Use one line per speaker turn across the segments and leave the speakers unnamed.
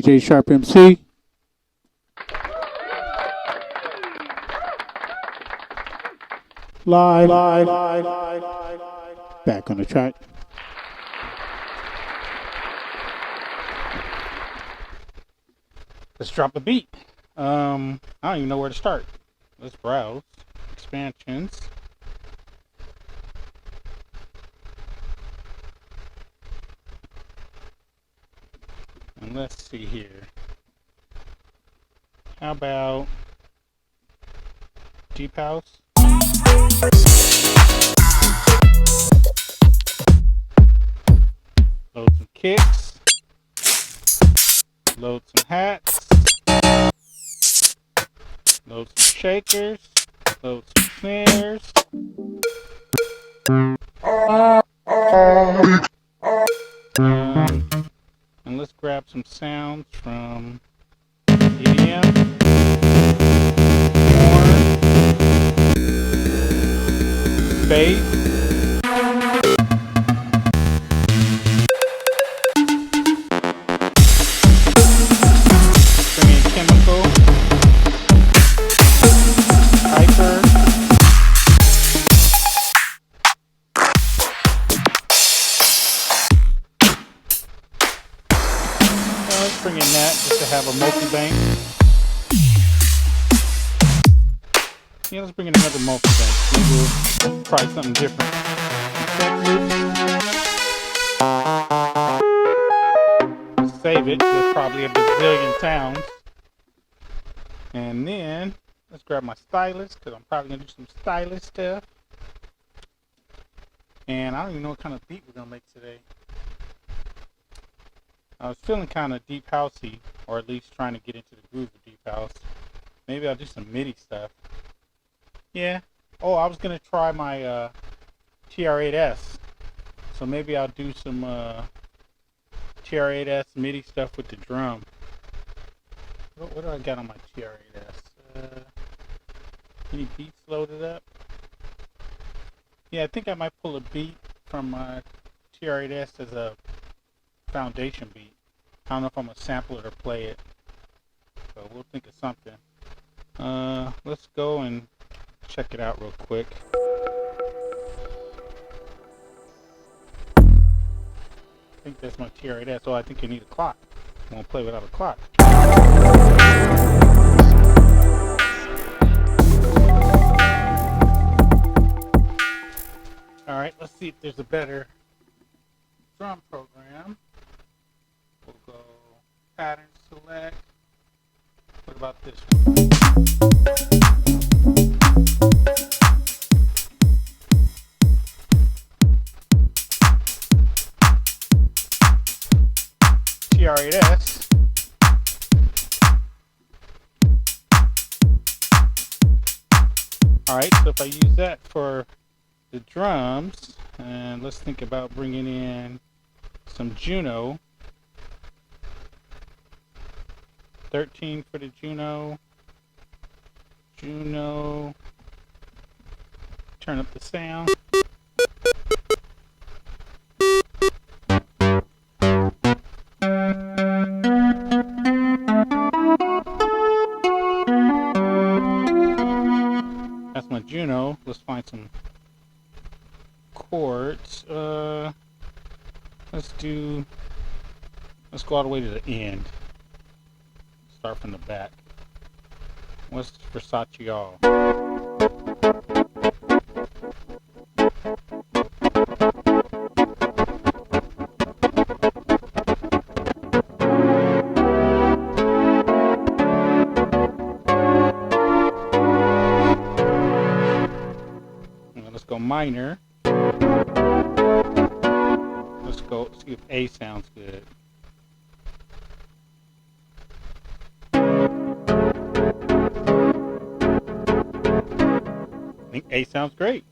DJ SharpMC. Live. Back on the track.
Let's drop a beat. I don't even know where to start. Let's browse expansions. And let's see here. How about Deep House? Load some kicks. Load some hats. Load some shakers. Load some snares. And let's grab some sounds from EDM, horn, bass. Bring in chemical, hyper. Let's bring in that just to have a multi-bank. Yeah, let's bring in another multi-bank. Maybe we'll try something different. Save it. There's probably a bazillion sounds. And then let's grab my stylus because I'm probably gonna do some stylus stuff. And I don't even know what kind of beat we're gonna make today. I was feeling kind of deep housey, or at least trying to get into the groove of deep house. Maybe I'll do some MIDI stuff. Yeah. Oh, I was gonna try my TR-8S. So maybe I'll do some TR-8S MIDI stuff with the drum. What do I got on my TR-8S? Any beats loaded up? Yeah, I think I might pull a beat from my TR-8S as a foundation beat. I don't know if I'm gonna sample it or play it, so we'll think of something. Let's go and check it out real quick. I think that's my TR-8S. Oh, I think you need a clock. I won't play without a clock. Alright, let's see if there's a better drum program. We'll go pattern select. What about this one? TR-8S. Alright, so if I use that for the drums, and let's think about bringing in some JUNO. 13 for the JUNO. Turn up the sound. That's my JUNO. Let's find some chords. Let's go all the way to the end. Start from the back. What's Versace all? Let's go minor. Let's go see if A sounds good. I think A sounds great.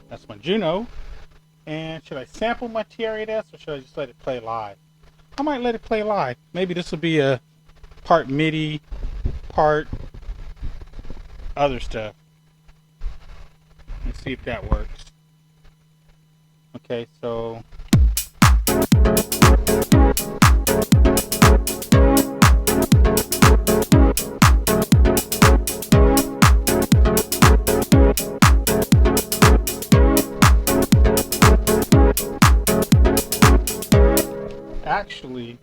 That's my JUNO. And should I sample my TR-8S or should I just let it play live? I might let it play live. Maybe this will be a part MIDI, part other stuff. Let's see if that works. Okay, so actually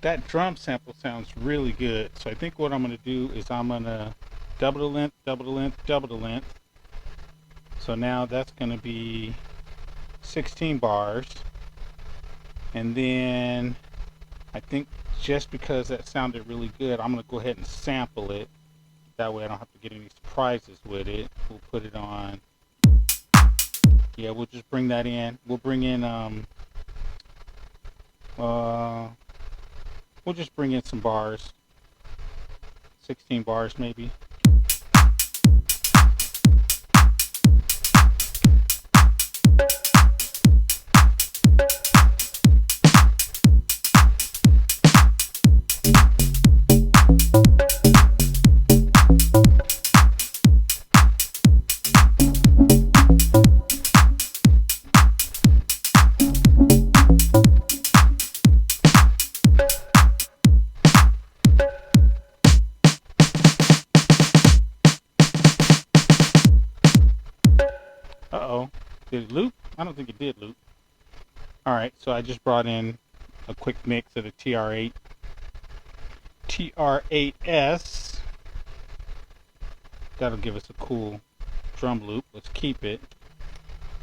that drum sample sounds really good. So I think what I'm going to do is I'm going to double the length, double the length, double the length. So now that's going to be 16 bars. And then I think just because that sounded really good, I'm going to go ahead and sample it. That way I don't have to get any surprises with it. We'll put it on. Yeah, we'll just bring that in. We'll bring in we'll just bring in some bars. 16 bars maybe. Uh-oh. Did it loop? I don't think it did loop. Alright, so I just brought in a quick mix of the TR8. TR8S. That'll give us a cool drum loop. Let's keep it.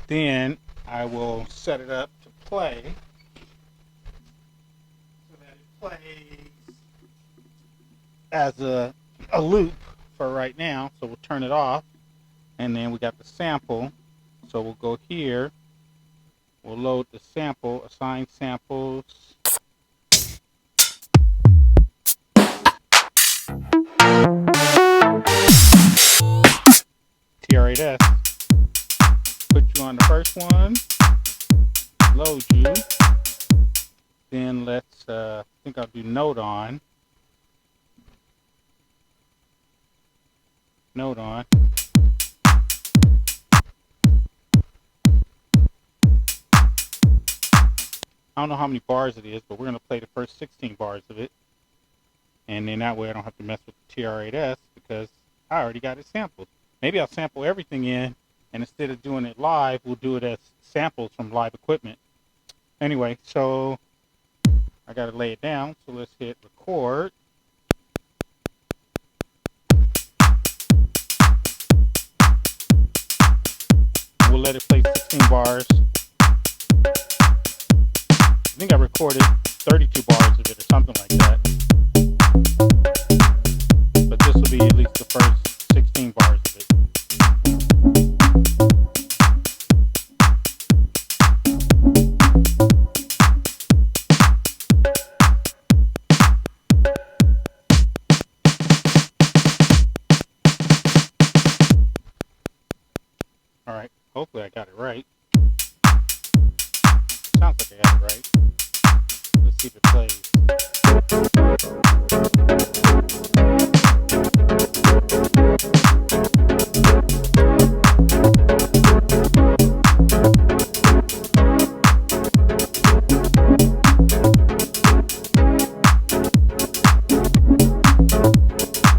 Then I will set it up to play. So that it plays as a loop for right now. So we'll turn it off. And then we got the sample. So we'll go here, we'll load the sample, assign samples. TR8S, put you on the first one, load you. Then let's, I think I'll do note on. Note on. I don't know how many bars it is, but we're going to play the first 16 bars of it. And then that way I don't have to mess with the TR8S because I already got it sampled. Maybe I'll sample everything in, and instead of doing it live, we'll do it as samples from live equipment. Anyway, so I got to lay it down. So let's hit record. We'll let it play 16 bars. I think I recorded 32 bars of it or something like that. But this will be at least the first 16 bars of it. Alright, hopefully I got it right. Sounds like I got it right. Let's see if it plays.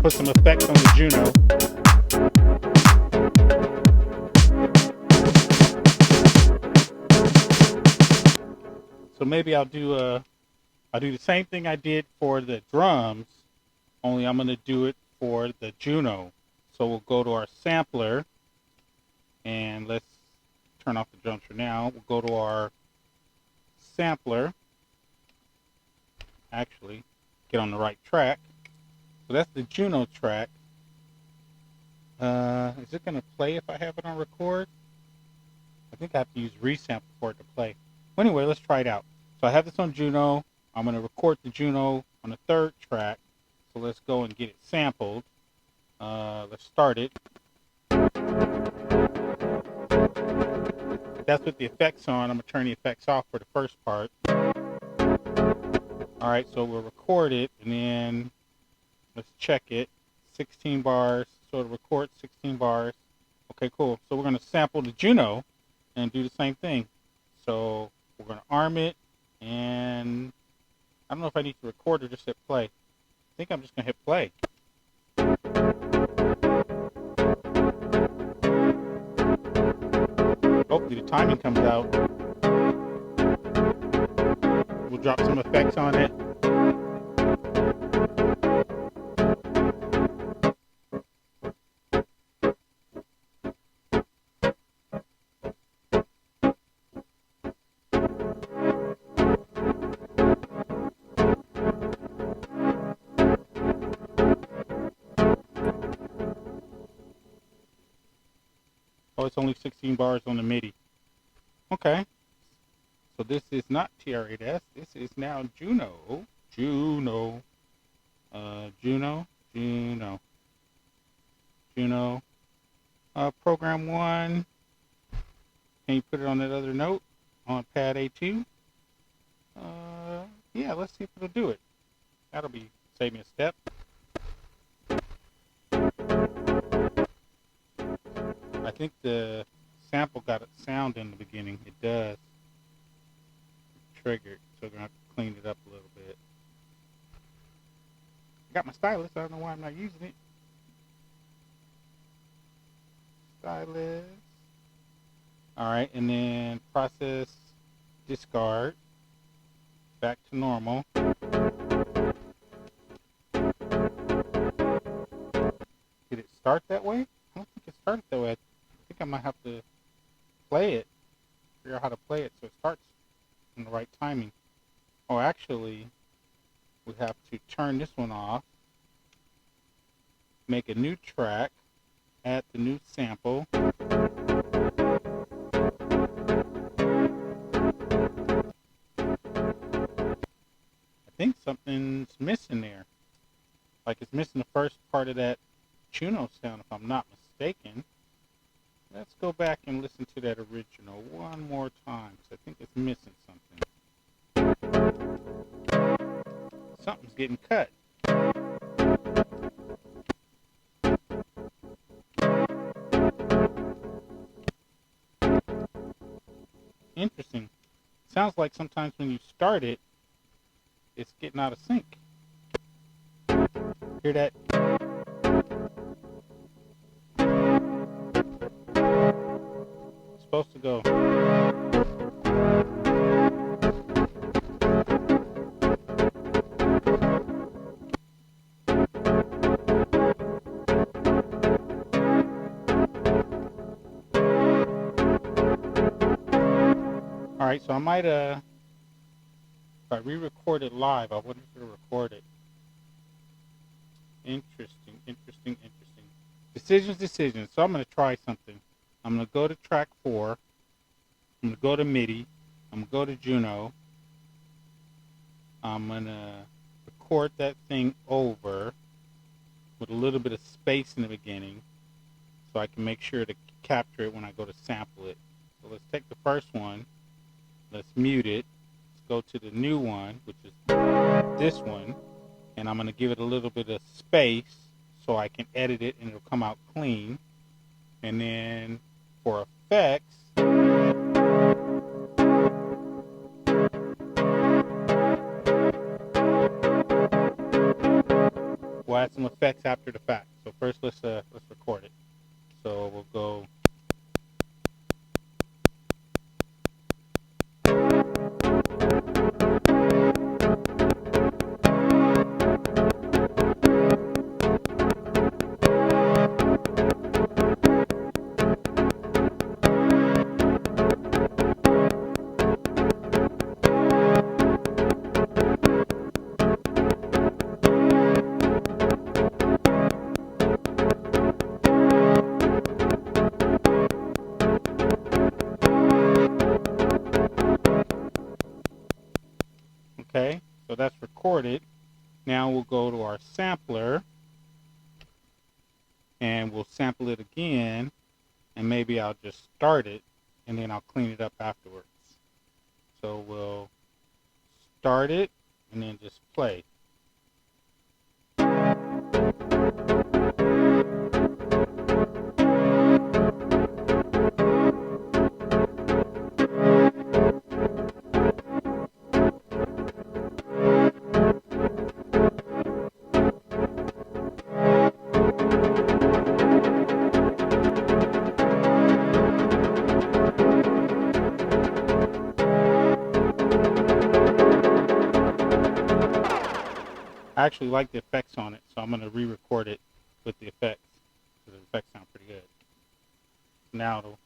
Put some effects on the JUNO. So maybe I'll do the same thing I did for the drums, only I'm going to do it for the JUNO. So we'll go to our sampler, and let's turn off the drums for now. We'll go to our sampler. Actually, get on the right track. So that's the JUNO track. Is it going to play if I have it on record? I think I have to use resample for it to play. Well, anyway, let's try it out. So I have this on JUNO. I'm going to record the JUNO on the third track. So let's go and get it sampled. Let's start it. That's with the effects on. I'm going to turn the effects off for the first part. All right, so we'll record it, and then let's check it. 16 bars, so it'll record 16 bars. Okay, cool. So we're going to sample the JUNO and do the same thing. So we're going to arm it, and I don't know if I need to record or just hit play. I think I'm just going to hit play. Hopefully the timing comes out. We'll drop some effects on it. Oh, it's only 16 bars on the Midi. Okay. So this is not TR8S. This is now JUNO. JUNO. JUNO. Program 1. Can you put it on that other note? On pad A2? Yeah, let's see if it'll do it. That'll be save me a step. I think the sample got a sound in the beginning. It does. Triggered, so we're gonna have to clean it up a little bit. I got my stylus. I don't know why I'm not using it. Stylus. All right, and then process discard. Back to normal. Did it start that way? I don't think it started that way. I think I might have to play it. Figure out how to play it so it starts in the right timing. Oh, actually, we have to turn this one off. Make a new track. Add the new sample. I think something's missing there. Like it's missing the first part of that JUNO sound, if I'm not mistaken. Let's go back and listen to that original one more time, because I think it's missing something. Something's getting cut. Interesting. Sounds like sometimes when you start it, it's getting out of sync. Hear that? It's supposed to go. Alright, so I might, if I re-record it live, I wouldn't record it. Interesting. Decisions. So I'm going to try something. I'm going to go to track 4. I'm going to go to Midi. I'm going to go to JUNO. I'm going to record that thing over with a little bit of space in the beginning so I can make sure to capture it when I go to sample it. So let's take the first one. Let's mute it. Let's go to the new one, which is this one. And I'm going to give it a little bit of space so I can edit it and it'll come out clean. And then for effects, we'll add some effects after the fact. So first let's record it. So we'll go. Okay, so that's recorded. Now we'll go to our sampler and we'll sample it again, and maybe I'll just start it and then I'll clean it up afterwards. So we'll start it and then just play. I actually like the effects on it, so I'm going to re-record it with the effects, because the effects sound pretty good. Now it'll...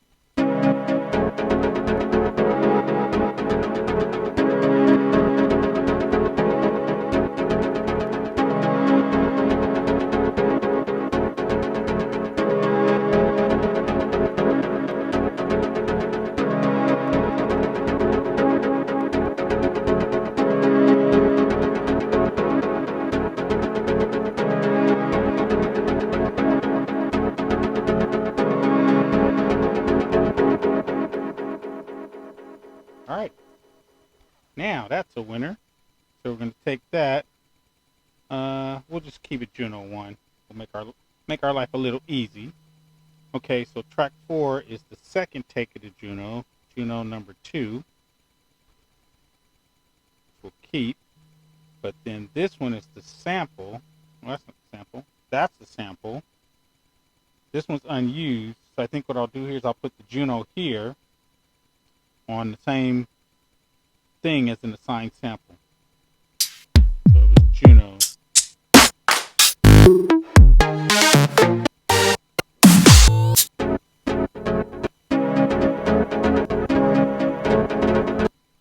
Alright, now that's a winner. So we're going to take that. We'll just keep it JUNO 1. We'll make our life a little easy. Okay, so track 4 is the second take of the JUNO, JUNO number 2, which we'll keep. But then this one is the sample. Well, that's not the sample. That's the sample. This one's unused. So I think what I'll do here is I'll put the JUNO here on the same thing as an assigned sample. So it was JUNO.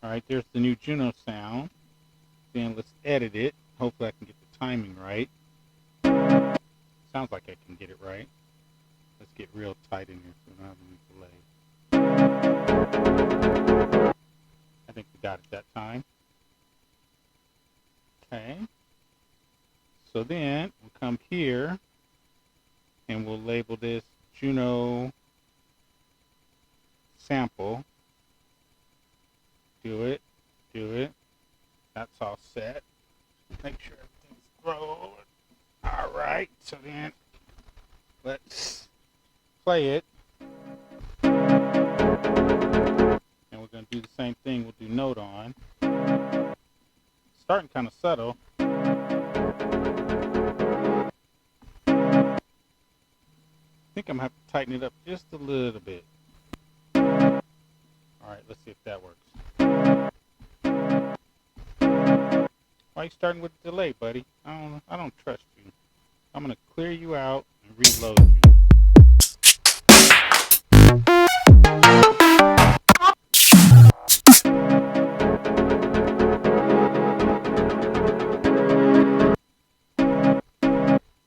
Alright, there's the new JUNO sound. Then let's edit it. Hopefully I can get the timing right. Sounds like I can get it right. Let's get real tight in here so we don't have any delay. I think we got it that time. Okay. So then we'll come here and we'll label this JUNO sample. Do it. That's all set. Make sure everything's rolling. Alright, so then let's play it. And we're going to do the same thing. We'll do note on. Starting kind of subtle. I think I'm going to have to tighten it up just a little bit. Alright, let's see if that works. Why are you starting with the delay, buddy? I don't trust you. I'm going to clear you out and reload you.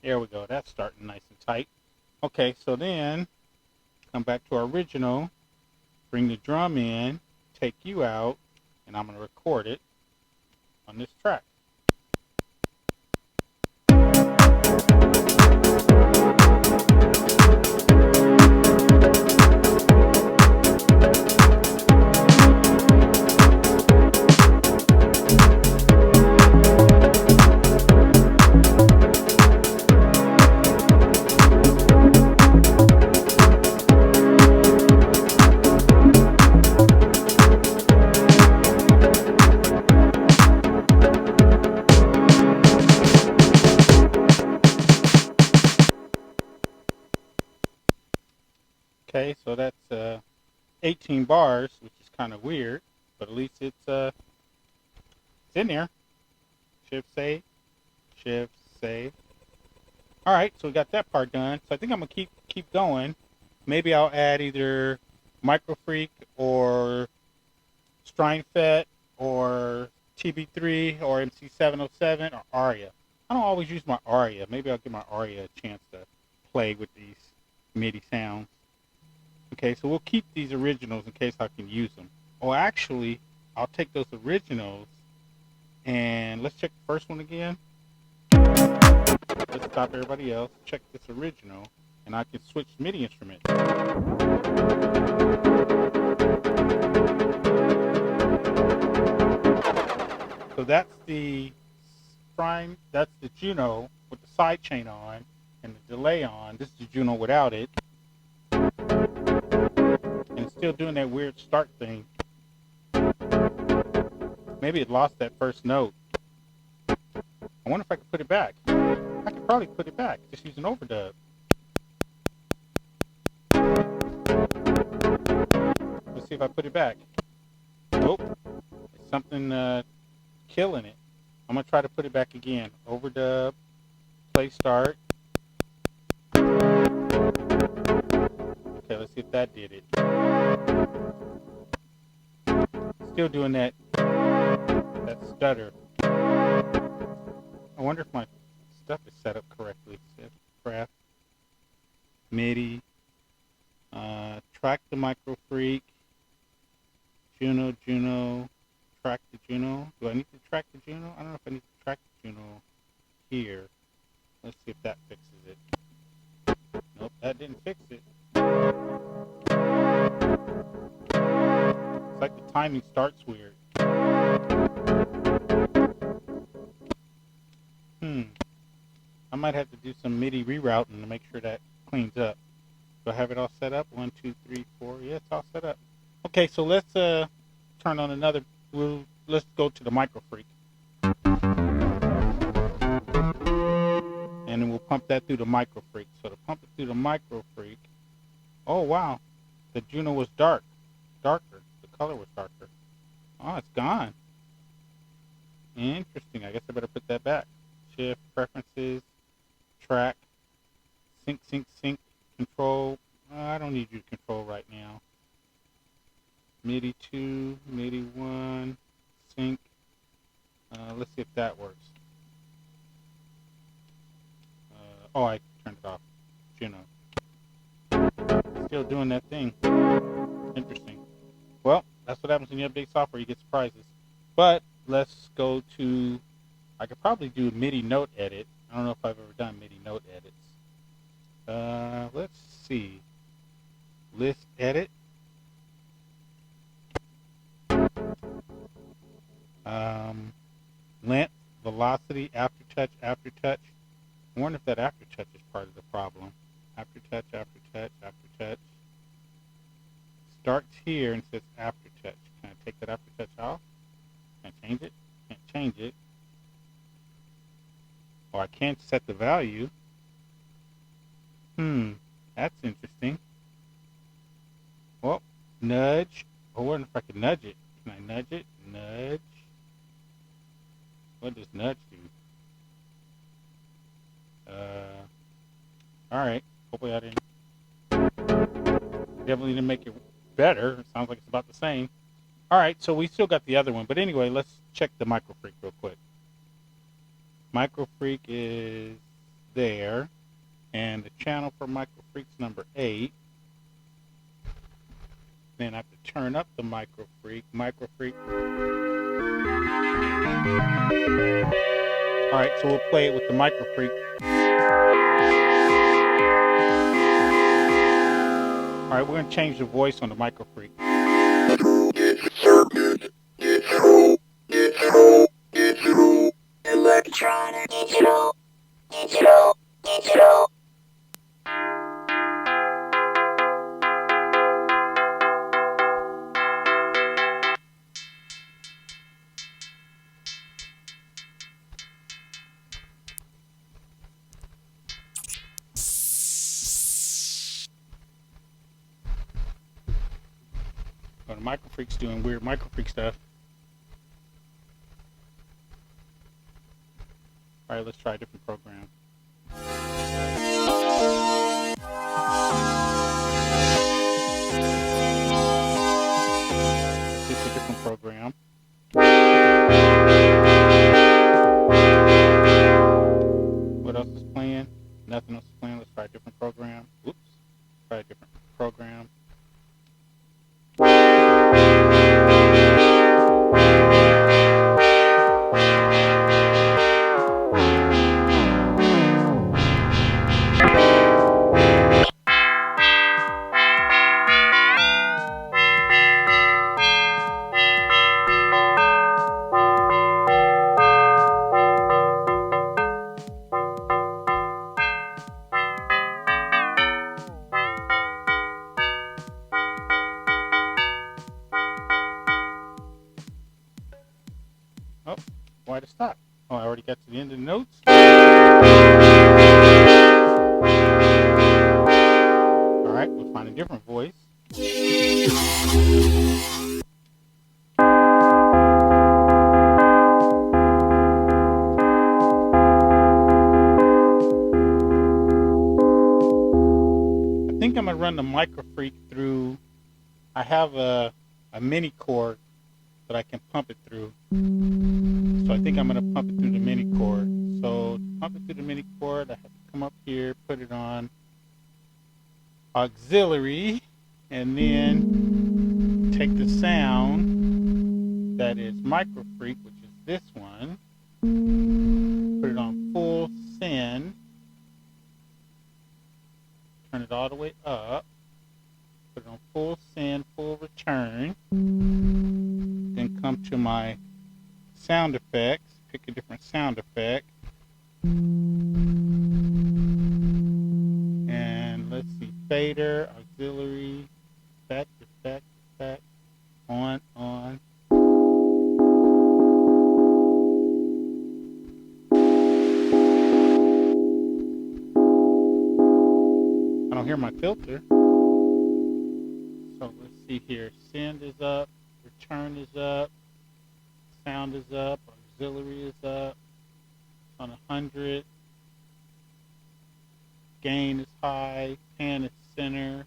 There we go. That's starting nice and tight. Okay, so then come back to our original, bring the drum in, take you out, and I'm going to record it on this track. Okay, so that's 18 bars, which is kind of weird, but at least it's in there. Shift save, shift save. All right, so we got that part done. So I think I'm gonna keep going. Maybe I'll add either Microfreak or Streichfett or TB3 or MC707 or ARIA. I don't always use my ARIA. Maybe I'll give my ARIA a chance to play with these MIDI sounds. Okay, so we'll keep these originals in case I can use them. Oh, actually, I'll take those originals and let's check the first one again. Let's stop everybody else. Check this original, and I can switch MIDI instruments. So So that's the prime. That's the JUNO with the side chain on and the delay on. This is the JUNO without it, and it's still doing that weird start thing. Maybe it lost that first note. I wonder if I could put it back. I could probably put it back just using overdub. Let's see if I put it back. Nope. It's something killing it. I'm going to try to put it back again. Overdub. Play start. Okay, let's see if that did it. Still doing that stutter. I wonder if my stuff is set up correctly. Craft. Midi. Track the Microfreak. JUNO. Track the JUNO. Do I need to track the JUNO? I don't know if I need to track the JUNO here. Let's see if that fixes it. Nope, that didn't fix it. It's like the timing starts weird. I might have to do some MIDI rerouting to make sure that cleans up. Do I have it all set up? 1, 2, 3, 4. Yeah, it's all set up. Okay, so let's turn on another. Let's go to the Microfreak. And then we'll pump that through the Microfreak. So to pump it through the Microfreak, oh wow, the JUNO was darker. The color was darker. Oh, it's gone. Interesting. I guess I better put that back. Shift, preferences, track, sync, control. I don't need you to control right now. MIDI 2, MIDI 1, sync. Let's see if that works. Oh, I turned it off. JUNO. Still doing that thing. Interesting. Well, that's what happens when you update software. You get surprises. But let's go to, I could probably do a MIDI note edit. I don't know if I've ever done MIDI note edits. Let's see. List edit. Length, velocity, aftertouch. I wonder if that aftertouch is part of the problem. Aftertouch. Starts here and says aftertouch. Can I take that aftertouch off? Can I change it? Can't change it. Or I can't set the value. That's interesting. Well, nudge. I wonder if I can nudge it. Can I nudge it? Nudge. What does nudge do? Alright. Hopefully I didn't. Definitely didn't make it better. It sounds like it's about the same. Alright, so we still got the other one. But anyway, let's check the Microfreak real quick. Microfreak is there. And the channel for Microfreak's number 8. Then I have to turn up the Microfreak. Alright, so we'll play it with the Microfreak. Alright, we're going to change the voice on the Microfreak.
Electronic digital.
Oh, the Microfreak's doing weird Microfreak stuff. Alright, let's try a different program. This is a different program. What else is playing? Nothing else is playing. Let's try a different program. Oops. Try a different program. Oh, I already got to the end of the notes. Alright, we'll find a different voice. I think I'm going to run the Microfreak through. I have a mini cord that I can pump it through. So I think I'm going to pump it through the mini cord. So to pump it through the mini cord, I have to come up here, put it on auxiliary, and then take the sound that is Microfreak, which is this one, put it on full send, turn it all the way up, put it on full send, full return, then come to my sound effects, pick a different sound effect, and let's see, fader, auxiliary, effect, on. I don't hear my filter. So let's see here, send is up, return is up, sound is up, auxiliary is up, on 100, gain is high, pan is center.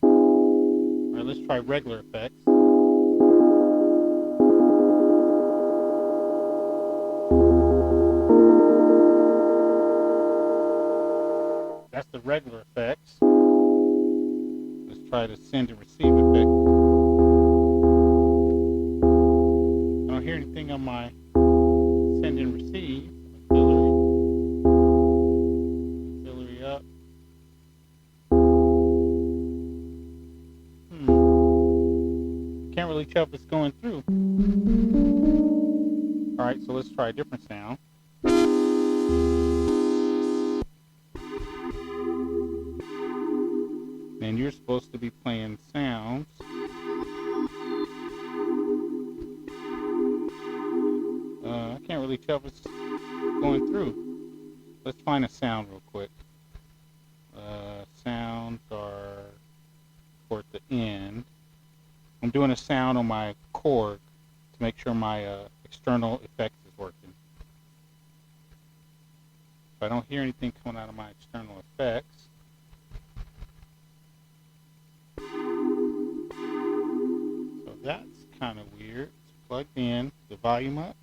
Alright, let's try regular effects. That's the regular effects. Let's try the send and receive effect. I don't hear anything on my send and receive. Auxiliary up. Can't really tell if it's going through. Alright, so let's try a different sound. And you're supposed to be playing sounds. I can't really tell if it's going through. Let's find a sound real quick. Sounds are toward the end. I'm doing a sound on my cord to make sure my external effects is working. If I don't hear anything coming out of my external effects, so that's kind of weird. It's plugged in, the volume up,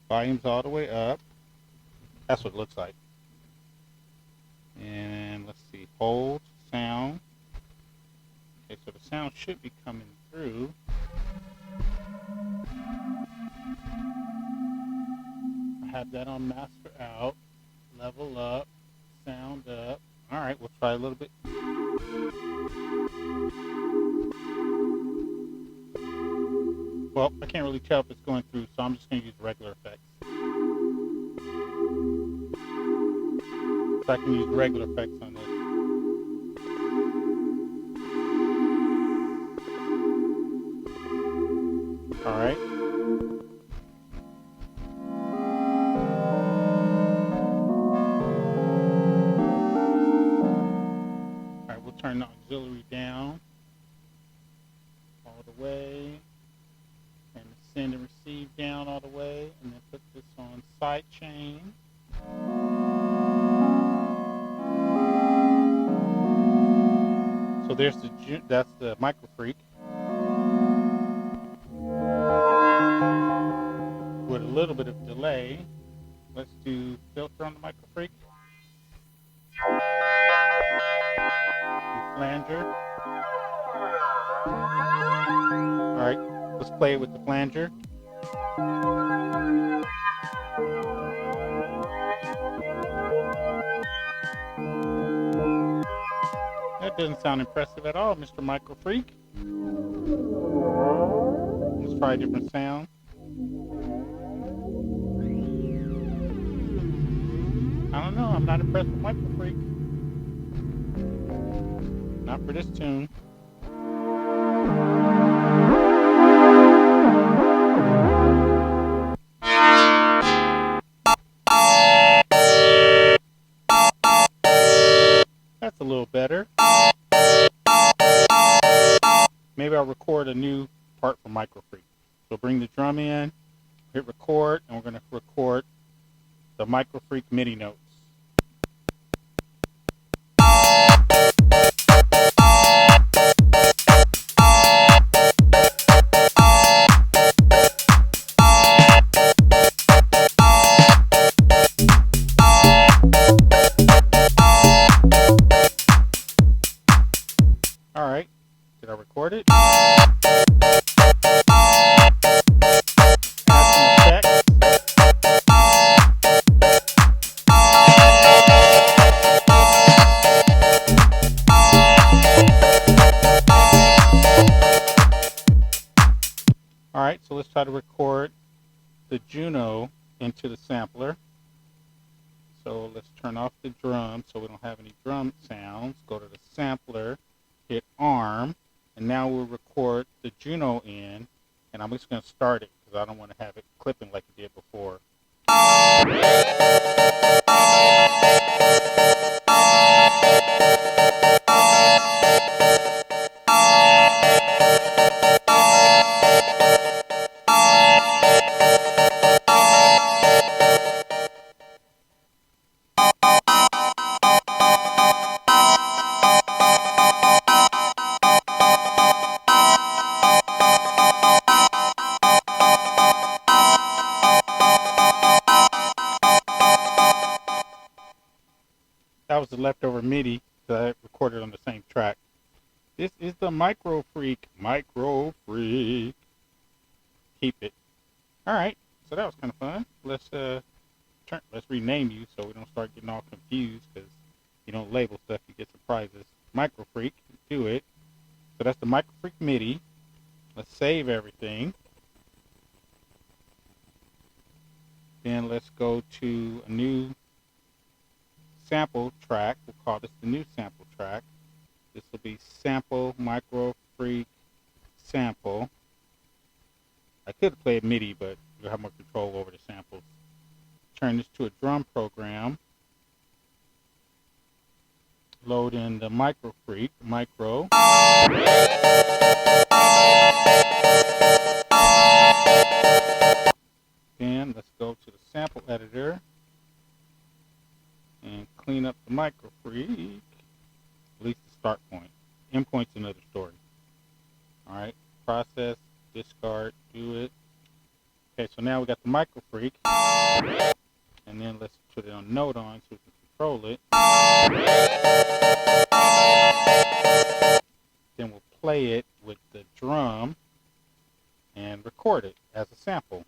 volume's all the way up. That's what it looks like. And let's see, hold, sound. Okay, so the sound should be coming through. I have that on master out, level up, sound up. Alright, we'll try a little bit. Well, I can't really tell if it's going through, so I'm just going to use regular effects. So I can use regular effects on this. Alright. Alright, we'll turn the auxiliary down all the way. And send and receive down all the way. And then put this on side chain. So there's that's the Microfreak with a little bit of delay. Let's do filter on the Microfreak. Do flanger. All right, let's play it with the flanger. That doesn't sound impressive at all, Mr. Microfreak. Let's try a different sound. I don't know, I'm not impressed with Microfreak. Not for this tune. maybe I'll record a new part for Microfreak. So bring the drum in, hit record, and we're going to record the Microfreak MIDI notes. Alright, did I record it? Alright, so let's try to record the JUNO into the sampler. So let's turn off the drum so we don't have any drum sounds. Go to the sampler, hit ARM, and now we'll record the JUNO in, and I'm just going to start it because I don't want to have it clipping like it did before. That was the leftover Midi that I recorded on the same track. This is the Microfreak. Microfreak. Keep it. Alright, so that was kind of fun. Let's rename you so we don't start getting all confused, because you don't label stuff, you get surprises. Microfreak, do it. So that's the Microfreak MIDI. Let's save everything. Then let's go to a new sample track. We'll call this the new sample track. This will be sample Microfreak sample. I could play a MIDI, but you'll have more control over the samples. Turn this to a drum program. Load in the Microfreak micro. Then let's go to the sample editor and clean up the Microfreak, at least the start point. Endpoint's another story. Alright, process, discard, do it. Okay, so now we got the Microfreak, and then let's put it on note on so we can control it. Then we'll play it with the drum and record it as a sample.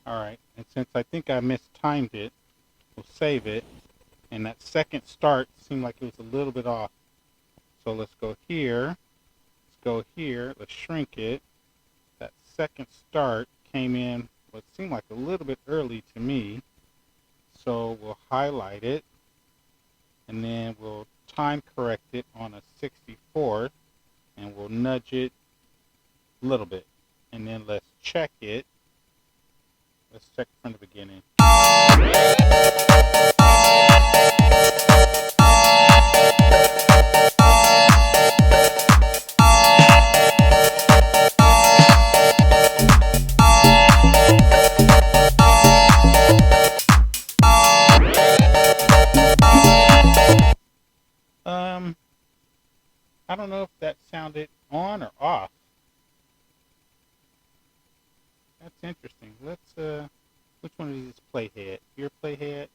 Alright, and since I think I mistimed it, we'll save it. And that second start seemed like it was a little bit off. So let's go here. Let's go here. Let's shrink it. That second start came in what seemed like a little bit early to me. So we'll highlight it. And then we'll time correct it on a 64th. And we'll nudge it a little bit. And then let's check it. Let's check from the beginning. I don't know if that sounded on or off. That's interesting. Let's which one of these is playhead? Your playhead.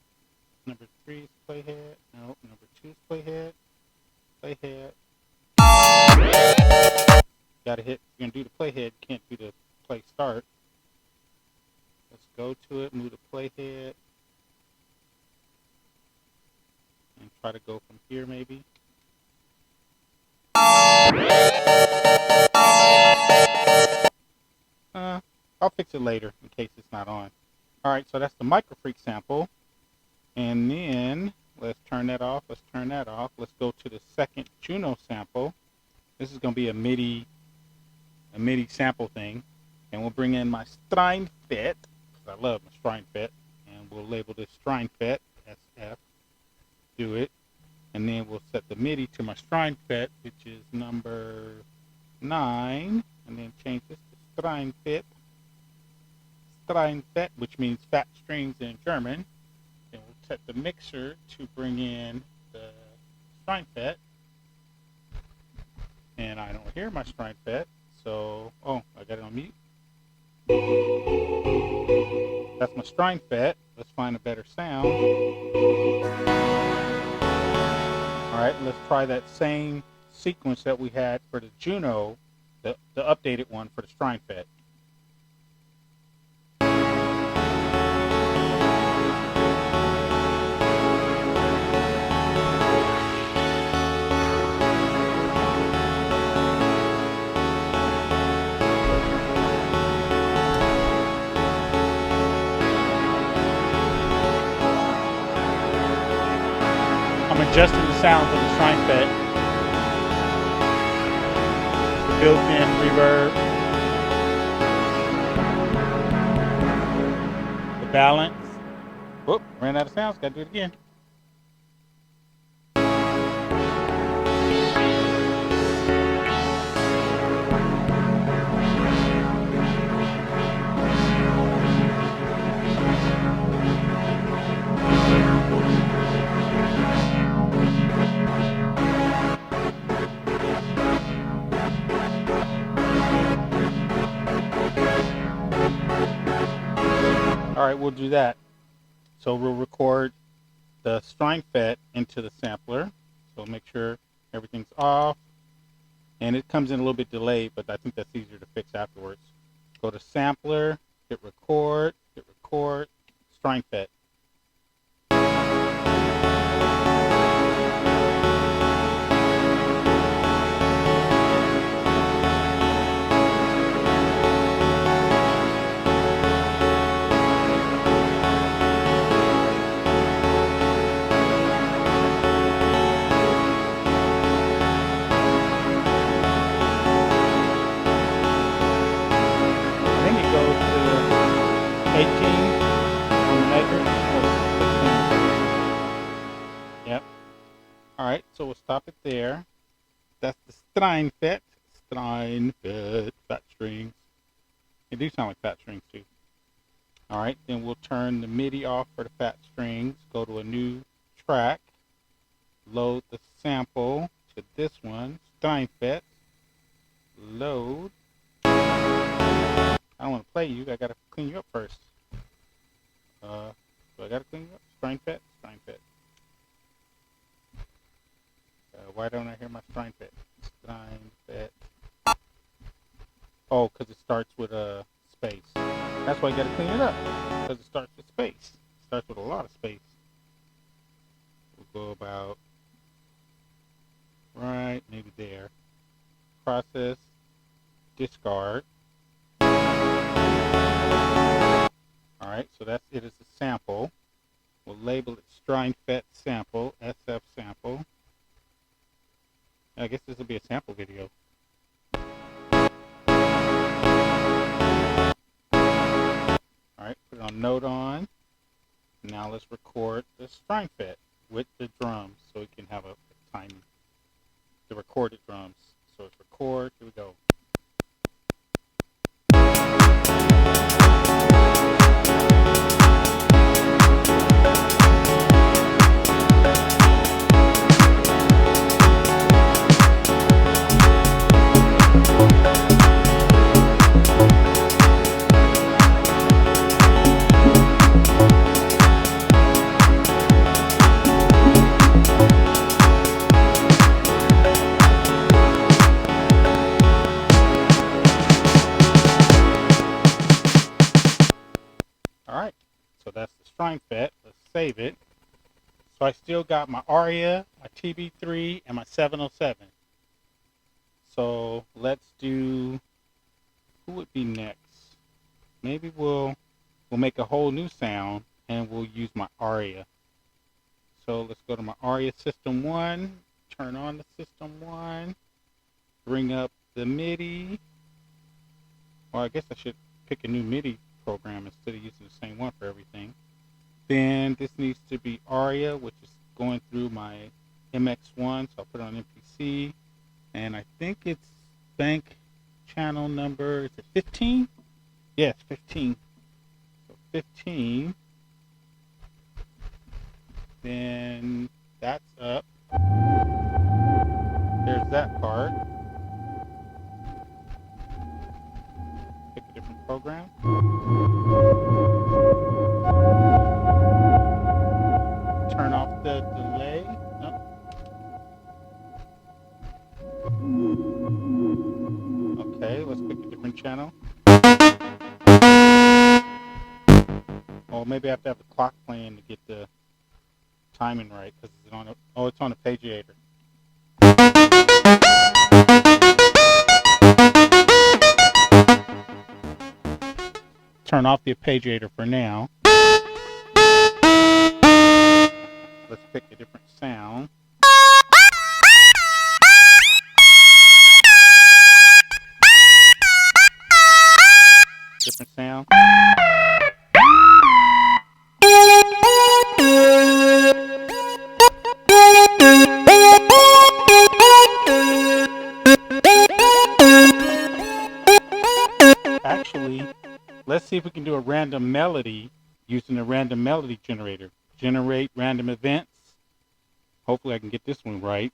Number 3 is playhead. No, number 2 is playhead. Playhead. Gotta hit. You're gonna do the playhead. Can't do the play start. Let's go to it. Move the playhead. And try to go from here maybe. I'll fix it later in case it's not on. Alright, so that's the Microfreak sample. And then, let's turn that off, let's turn that off. Let's go to the second JUNO sample. This is going to be a MIDI sample thing. And we'll bring in my Streichfett, because I love my Streichfett. And we'll label this Streichfett, SF. Do it. And then we'll set the MIDI to my Streichfett, which is number 9. And then change this to Streichfett. Streichfett, which means fat strings in German. And we'll set the mixer to bring in the Streichfett. And I don't hear my Streichfett, so, oh, I got it on mute. That's my Streichfett. Let's find a better sound. Alright, let's try that same sequence that we had for the JUNO, the updated one for the Streichfett. I'm adjusting the sound of the Streichfett. The built-in reverb. The balance. Whoop, ran out of sounds, gotta do it again. Alright, we'll do that. So we'll record the Streichfett into the sampler. So make sure everything's off. And it comes in a little bit delayed, but I think that's easier to fix afterwards. Go to sampler, hit record, Streichfett. Yep. Alright, so we'll stop it there. That's the Streichfett. Streichfett, fat strings. They do sound like fat strings too. Alright, then we'll turn the MIDI off for the fat strings. Go to a new track. Load the sample to this one. Streichfett. Load. I don't want to play you. I got to clean you up first. So I got to clean you up. Streichfett. Why don't I hear my Streichfett? Streichfett. Oh, because it starts with a space. That's why you got to clean it up. Because it starts with space. It starts with a lot of space. We'll go about right, maybe there. Process. Discard. Alright, so that's it as a sample. We'll label it Streichfett sample, SF sample. I guess this will be a sample video. Alright, put it on note on. Now let's record the Streichfett with the drums so we can have a timing. The recorded drums. So it's record, here we go. Alright, so that's the Streichfett. Let's save it. So I still got my ARIA, my TB3, and my 707. So let's do, who would be next? Maybe we'll make a whole new sound and we'll use my ARIA. So let's go to my ARIA System 1, turn on the System 1, bring up the Midi. Well, I guess I should pick a new Midi program instead of using the same one for everything. Then this needs to be ARIA, which is going through my MX1, so I'll put it on MPC. And I think it's bank channel number, is it 15? Yes, 15. So 15. Then that's up. There's that part. Pick a different program. Turn off the delay. Nope. Okay, let's pick a different channel. Or maybe I have to have the clock playing to get the timing right, because it's on a, oh, it's on a pageator. Turn off the pageator for now. Let's pick a different sound. Different sound. Actually, let's see if we can do a random melody using a random melody generator. Generate random events. Hopefully I can get this one right.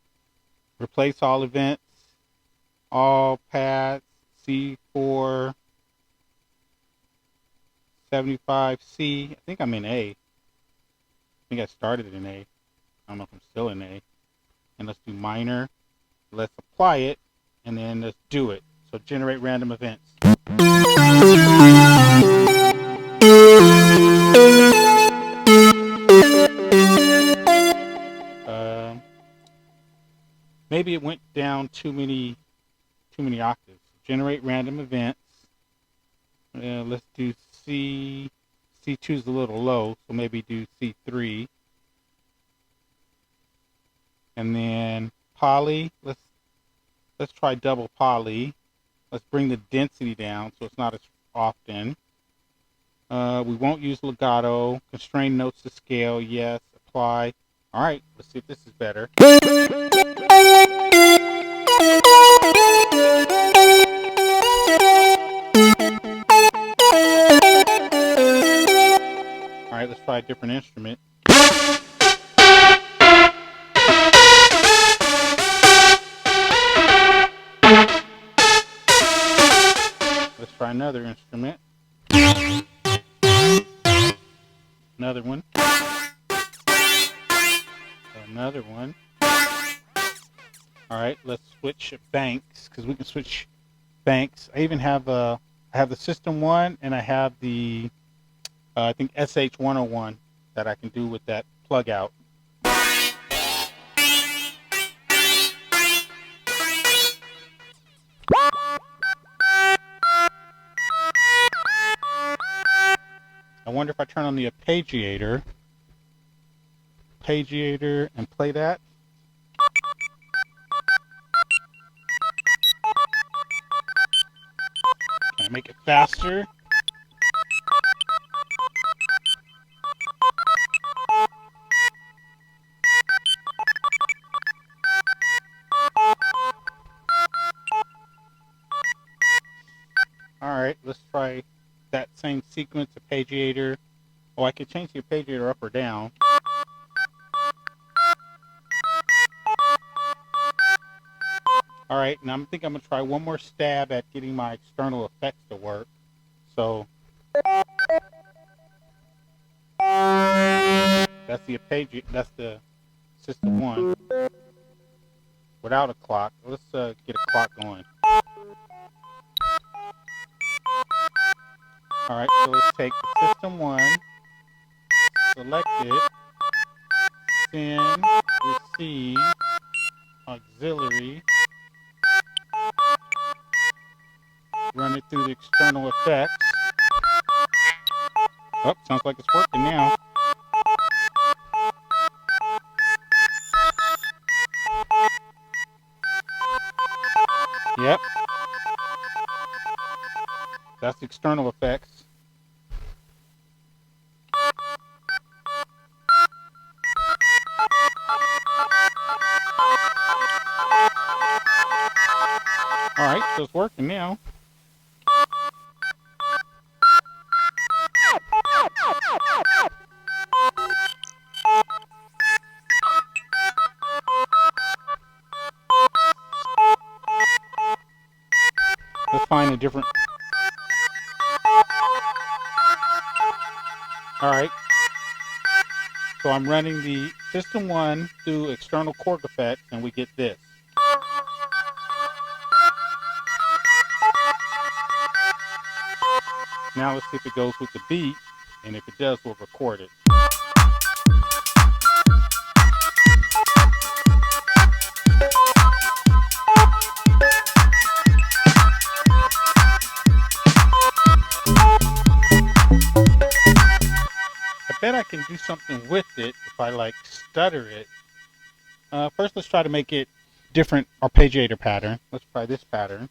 Replace all events, all paths, C4, 75C. I think I'm in A. I think I started in A. I don't know if I'm still in A. And let's do minor. Let's apply it, and then let's do it. So generate random events. Maybe it went down too many octaves. Generate random events. Let's do C. C2 is a little low, so maybe do C3. And then poly. Let's try double poly. Let's bring the density down so it's not as often. We won't use legato. Constrain notes to scale. Yes. Apply. All right. Let's see if this is better. All right. Let's try a different instrument. Let's try another instrument. Another one. Another one. All right, let's switch banks because we can switch banks. I even have I have the System 1 and I have the I think SH101 that I can do with that plug out. I wonder if I turn on the arpeggiator and play that. Can I make it faster? All right, let's try that same sequence, arpeggiator. Oh, I could change the arpeggiator up or down. All right, now I think I'm gonna try one more stab at getting my external effects to work. So that's the arpeggiator. That's the System 1 without a clock. Let's get a clock going. All right, so let's take the System 1, select it, send, receive, auxiliary, run it through the external effects. Oh, sounds like it's working now. Yep. That's external effects. Alright, so it's working now. Let's find a different... Alright. So I'm running the System 1 through external Korg effects, and we get this. Now let's see if it goes with the beat, and if it does, we'll record it. I bet I can do something with it if I like stutter it. First, let's try to make it different arpeggiator pattern. Let's try this pattern.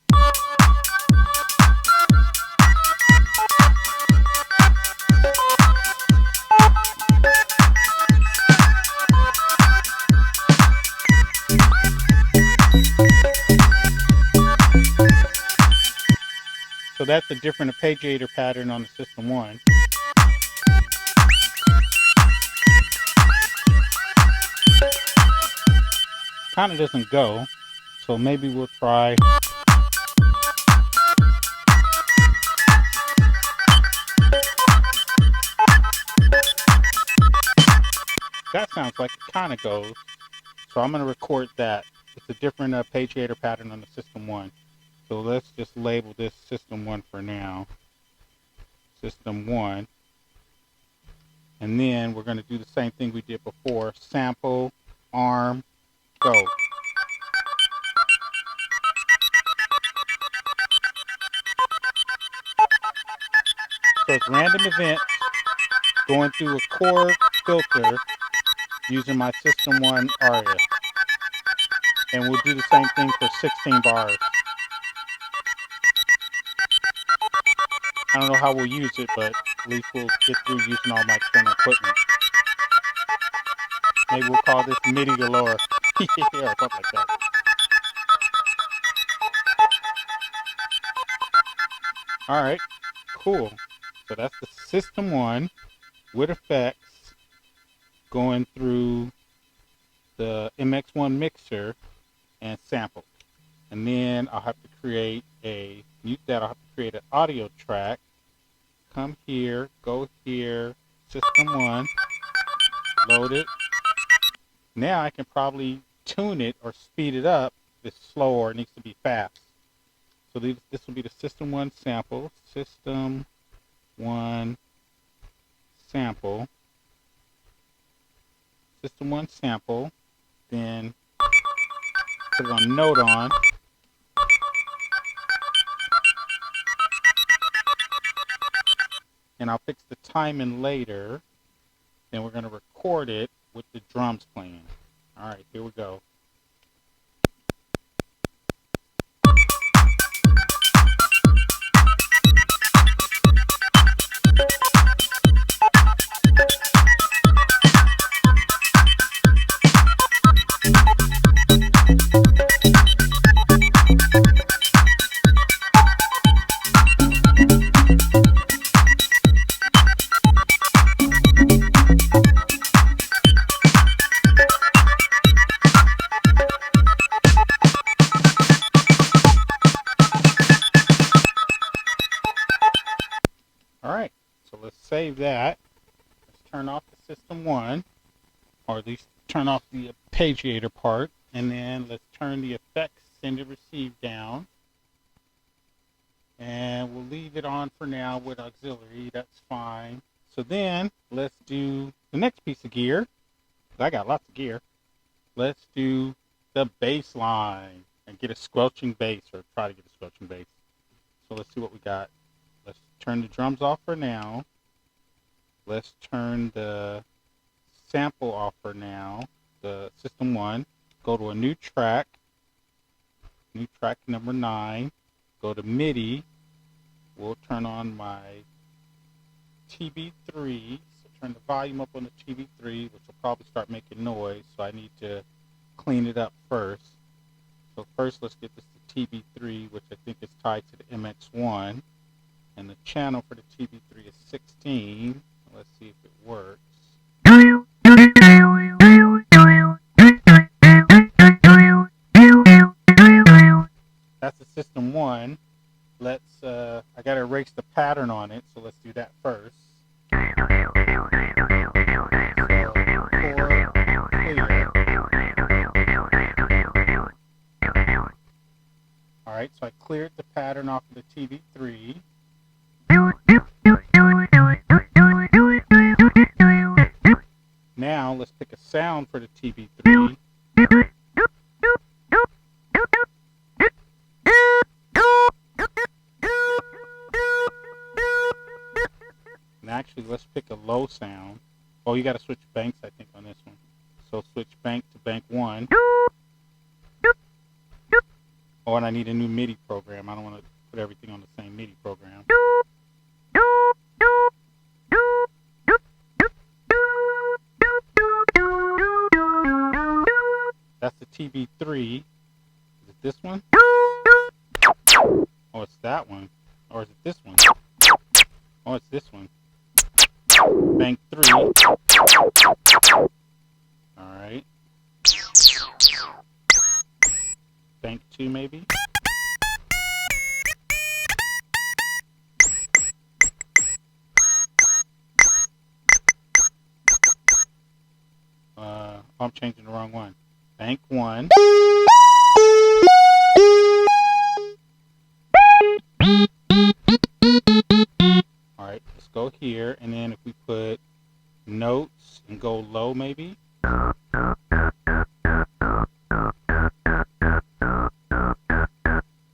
So that's a different arpeggiator pattern on the System 1. Kind of doesn't go, so maybe we'll try. That sounds like it kind of goes, so I'm going to record that. It's a different arpeggiator pattern on the System 1. So let's just label this System 1 for now. System 1. And then we're going to do the same thing we did before. Sample, arm, go. So it's random events going through a Korg filter using my System 1 ARIA. And we'll do the same thing for 16 bars. I don't know how we'll use it, but at least we'll get through using all my external equipment. Maybe we'll call this Midi galore. Yeah, something like that. Alright, cool. So that's the System 1 with effects going through the MX1 mixer and sample. And then I'll have to create a mute that. I'll have to create an audio track. Come here, go here, System 1, load it. Now I can probably tune it or speed it up if it's slow or it needs to be fast. So this will be the System 1 sample. System 1 sample. System 1 sample. Then put it on note on. And I'll fix the timing later. Then we're going to record it with the drums playing. All right, here we go. Alright, so let's save that. Let's turn off the System 1, or at least turn off the arpeggiator part, and then let's turn the effects send and receive down. And we'll leave it on for now with auxiliary, that's fine. So then let's do the next piece of gear. I got lots of gear. Let's do the bass line and get a squelching bass, or try to get a squelching bass. So let's see what we got. Let's turn the drums off for now. Let's turn the sample off for now, the system 1. Go to a new track number 9. Go to Midi. We'll turn on my TB3. So turn the volume up on the TB3, which will probably start making noise. So I need to clean it up first. So first let's get this to TB3, which I think is tied to the MX1. And the channel for the TB3 is 16. Let's see if it works. That's the system 1. Let's, I gotta erase the pattern on it, so let's do that first. Alright, so I cleared the pattern off of the TB3. Now let's pick a sound for the TB3. And actually, let's pick a low sound. Oh, you got to switch banks, I think, on this one. So switch bank to bank 1. Oh, and I need a new MIDI program. I don't want to put everything on the same MIDI program. That's the TB3. Is it this one? Oh, it's that one. Or is it this one? Oh, it's this one. Bank 3. Alright. Bank 2 maybe? I'm changing the wrong one. Bank 1. Alright, let's go here, and then if we put notes and go low maybe.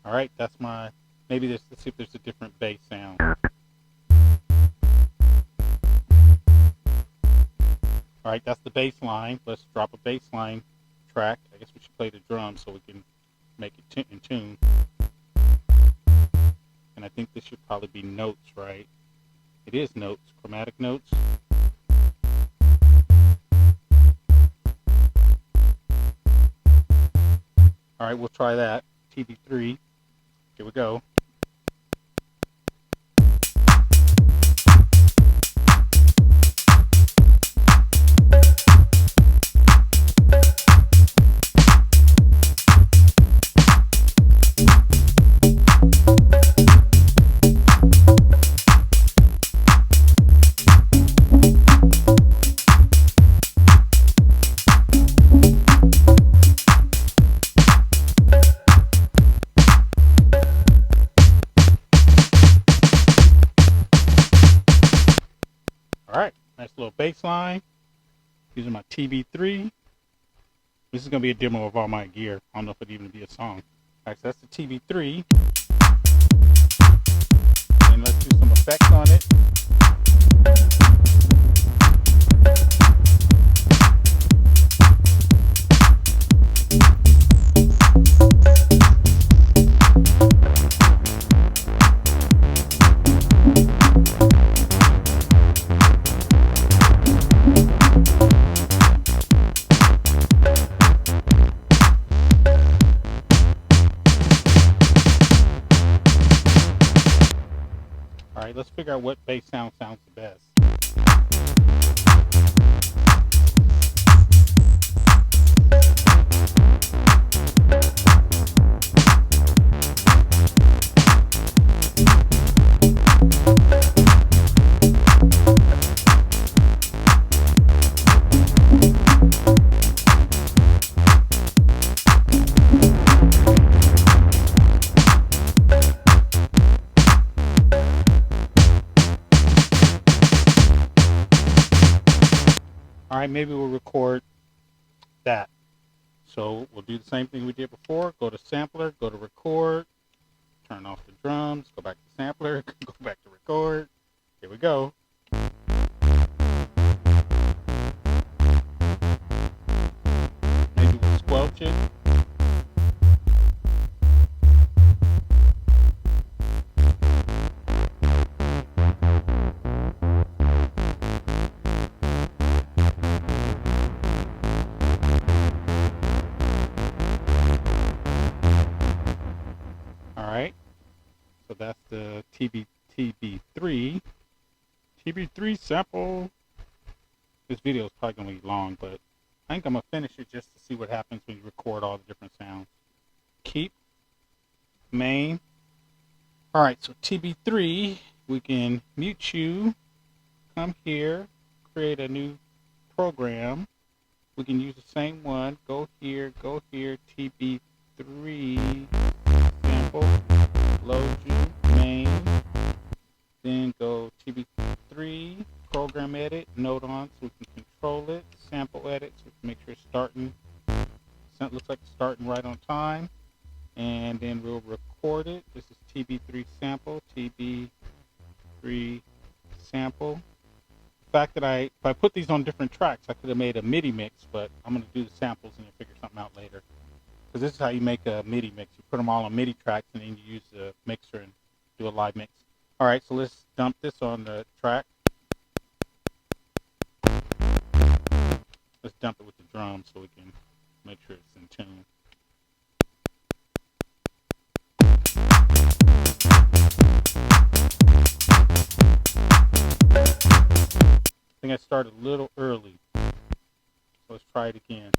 Alright, that's my, maybe this, let's see if there's a different bass sound. Alright, that's the bass line. Let's drop a bass line track. I guess we should play the drums so we can make it in tune. And I think this should probably be notes, right? It is notes, chromatic notes. Alright, we'll try that. TB3. Here we go. Alright, nice little bass line. Using my TB3. This is going to be a demo of all my gear. I don't know if it'd even be a song. Alright, so that's the TB3. And let's do some effects on it. Alright, let's figure out what bass sound sounds the best. Alright, maybe we'll record that. So we'll do the same thing we did before. Go to sampler, go to record, turn off the drums, go back to sampler, go back to record. Here we go. Maybe we'll squelch it. Alright, so that's the TB3 sample. This video is probably going to be long, but I think I'm going to finish it just to see what happens when you record all the different sounds. Keep, main. Alright, so TB3, we can mute you, come here, create a new program. We can use the same one, go here, TB3 sample, load you, main, then go TB3, program edit, note on so we can control it, sample edit so we can make sure it's starting, so it looks like it's starting right on time, and then we'll record it. This is TB3 sample, TB3 sample. The fact that if I put these on different tracks, I could have made a Midi mix, but I'm going to do the samples and then figure something out later. Because this is how you make a Midi mix. You put them all on Midi tracks and then you use the mixer and do a live mix. Alright, so let's dump this on the track. Let's dump it with the drum so we can make sure it's in tune. I think I started a little early. So let's try it again.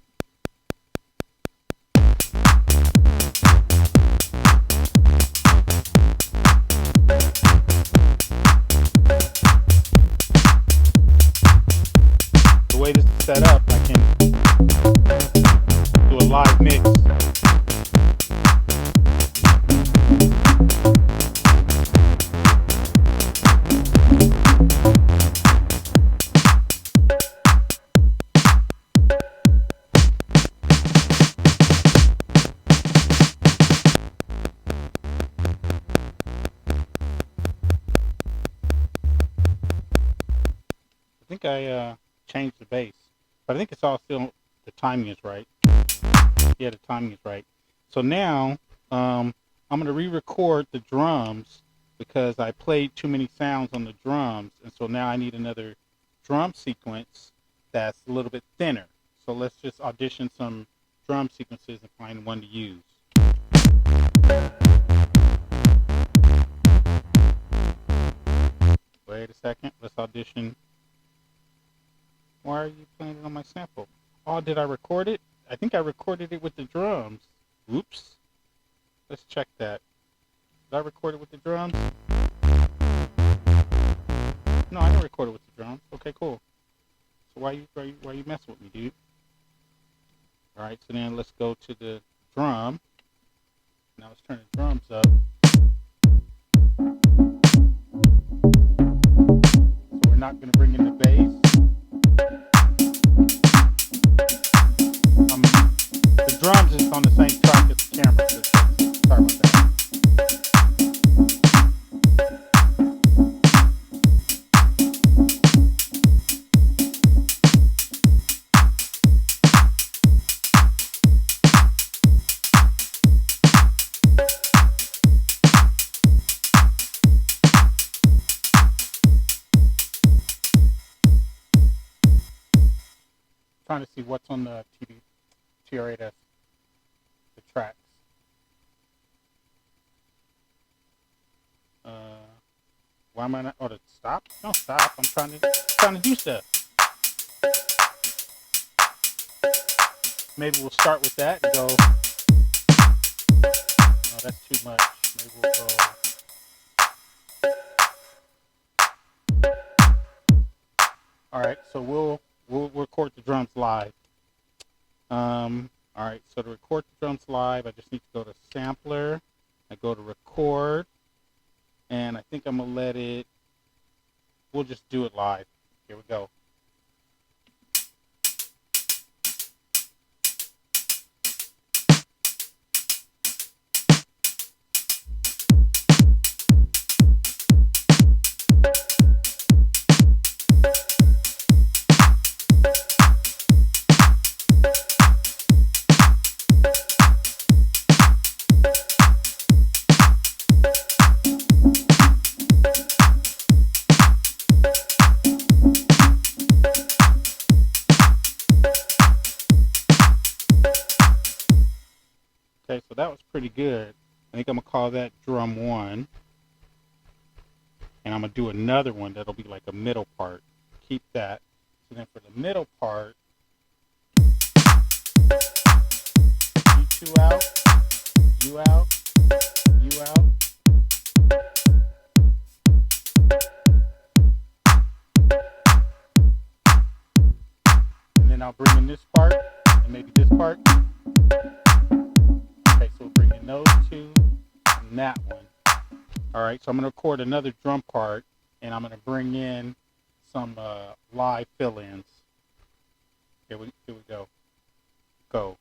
The way this is set up, I can do a live mix. I think I changed the bass, but I think it's all still, the timing is right. Yeah, the timing is right. So now I'm going to re-record the drums because I played too many sounds on the drums, and so now I need another drum sequence that's a little bit thinner. So let's just audition some drum sequences and find one to use. Wait a second, let's audition. Why are you playing it on my sample? Oh, did I record it? I think I recorded it with the drums. Oops. Let's check that. Did I record it with the drums? No, I didn't record it with the drums. Okay, cool. So why you messing with me, dude? All right, so then let's go to the drum. Now let's turn the drums up. So we're not going to bring in the bass. The drums is on the same track as the camera system. Sorry about that. Trying to see what's on the TR8S, the tracks. Why am I not? Oh, to stop? Don't stop. I'm trying to do stuff. Maybe we'll start with that and go. Oh, that's too much. Maybe we'll go. All right, so we'll record the drums live. All right, so to record the drums live, I just need to go to sampler. I go to record, and I think I'm gonna let it. We'll just do it live. Here we go. was pretty good. I think I'm gonna call that drum 1. And I'm gonna do another one that'll be like a middle part. Keep that. So then for the middle part, you 2 out, you out, you out. And then I'll bring in this part and maybe this part. Okay, so we'll bring in those 2 and that one. Alright, so I'm going to record another drum part, and I'm going to bring in some live fill-ins. Here we go. Go.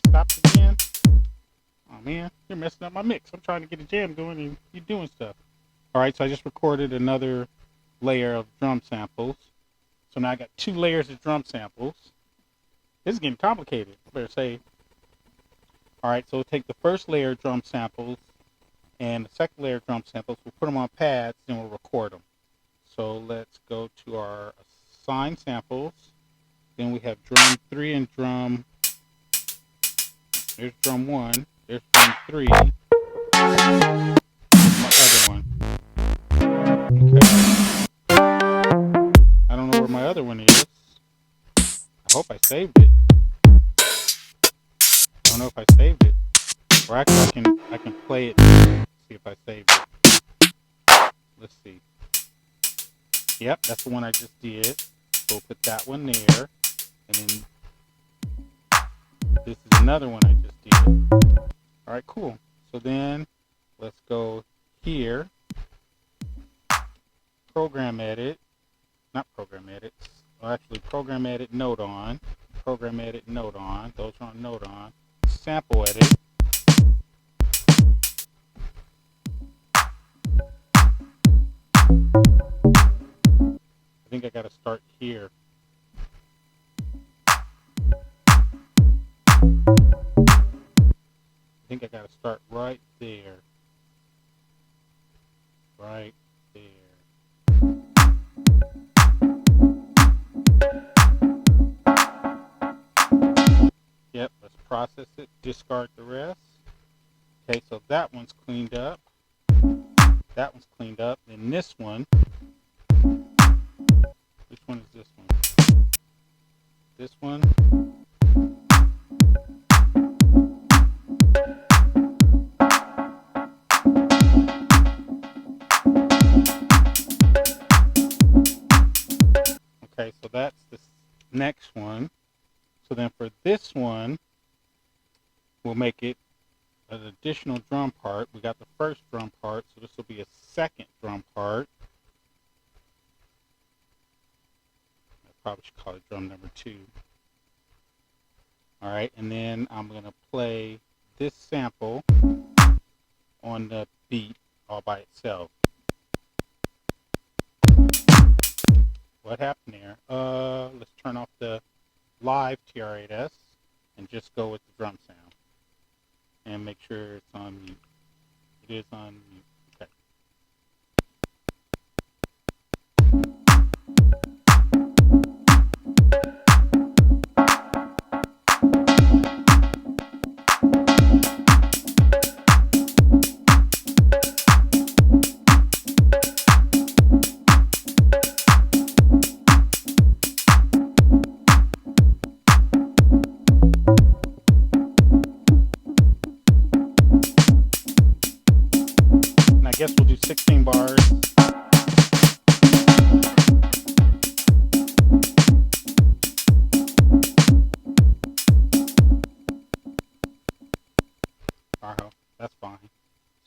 Stopped again. Oh man, you're messing up my mix. I'm trying to get a jam going and you're doing stuff. Alright, so I just recorded another layer of drum samples. So now I got 2 layers of drum samples. This is getting complicated. I better say. Alright, so we'll take the first layer of drum samples and the second layer of drum samples. We'll put them on pads and we'll record them. So let's go to our assigned samples. Then we have drum 3 and drum. There's drum 1. There's drum 3. My other one. Okay. I don't know where my other one is. I hope I saved it. I don't know if I saved it. Or actually I can play it and see if I saved it. Let's see. Yep, that's the one I just did. So we'll put that one there. And then this is another one I just did. Alright, cool. So then let's go here. Program edit. Not program edit. Well, actually program edit node on. Program edit node on. Those are on node on. Sample edit. I think I gotta start here. I think I gotta start right there. Right there. Yep, let's process it, discard the rest. Okay, so that one's cleaned up. That one's cleaned up. And this one, which one is this one? This one. Okay, so that's the next one. So then for this one, we'll make it an additional drum part. We got the first drum part, so this will be a second drum part. I probably should call it drum number 2. Alright, and then I'm going to play this sample on the beat all by itself. What happened there? Let's turn off the live TR8S and just go with the drum sound. And make sure it's on mute. It is on mute. Okay.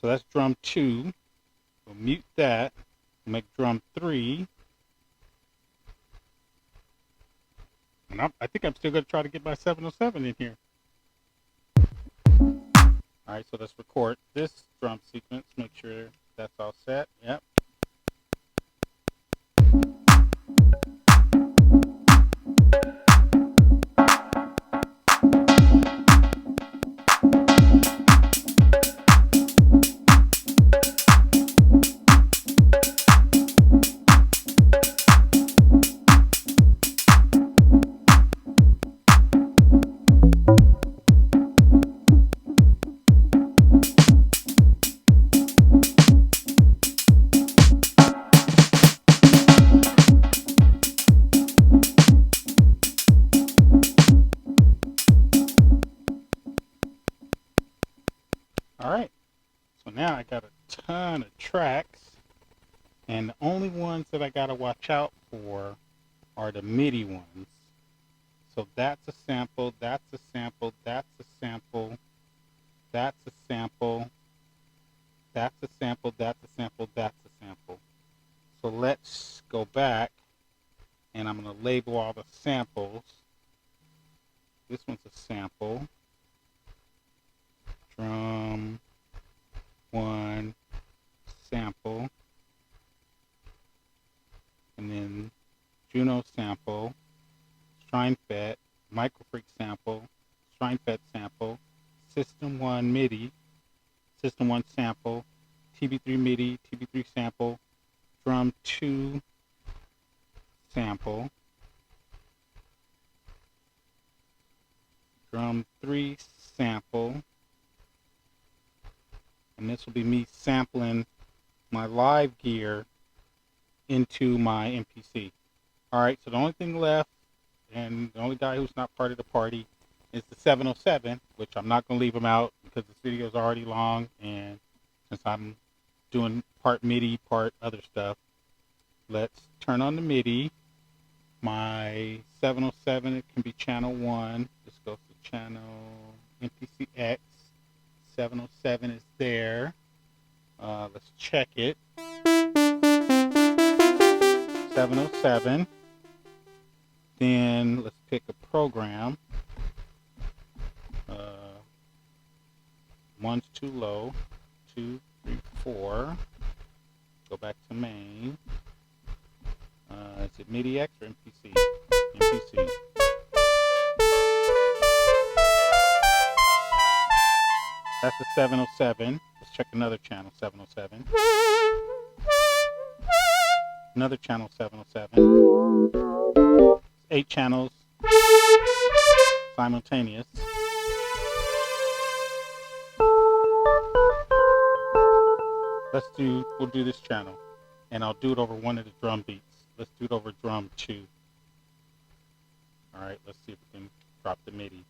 So that's drum 2. We'll mute that. We'll make drum 3. And I think I'm still going to try to get my 707 in here. Alright, so let's record this drum sequence. Make sure that's all set. Yep. Alright, so now I got a ton of tracks, and the only ones that I gotta watch out for are the Midi ones. So that's a sample, that's a sample, that's a sample, that's a sample, that's a sample, that's a sample, that's a sample. So let's go back, and I'm gonna label all the samples. This one's a sample. Drum 1 sample, and then JUNO sample, Streichfett, Microfreak sample, Streichfett sample, System 1 Midi, System 1 sample, TB3 Midi, TB3 sample, drum 2 sample, drum 3 sample. And this will be me sampling my live gear into my MPC. Alright, so the only thing left, and the only guy who's not part of the party, is the 707, which I'm not going to leave him out because this video is already long, and since I'm doing part Midi, part other stuff, let's turn on the Midi. My 707, it can be channel 1. This goes to channel MPCX. 707 is there. Let's check it. 707. Then let's pick a program. 1's too low. 2, 3, 4. Go back to main. Is it MIDI X or MPC? MPC. That's the 707. Let's check another channel, 707. Another channel, 707. 8 channels simultaneous. We'll do this channel, and I'll do it over one of the drum beats. Let's do it over drum 2. All right, let's see if we can drop the Midi.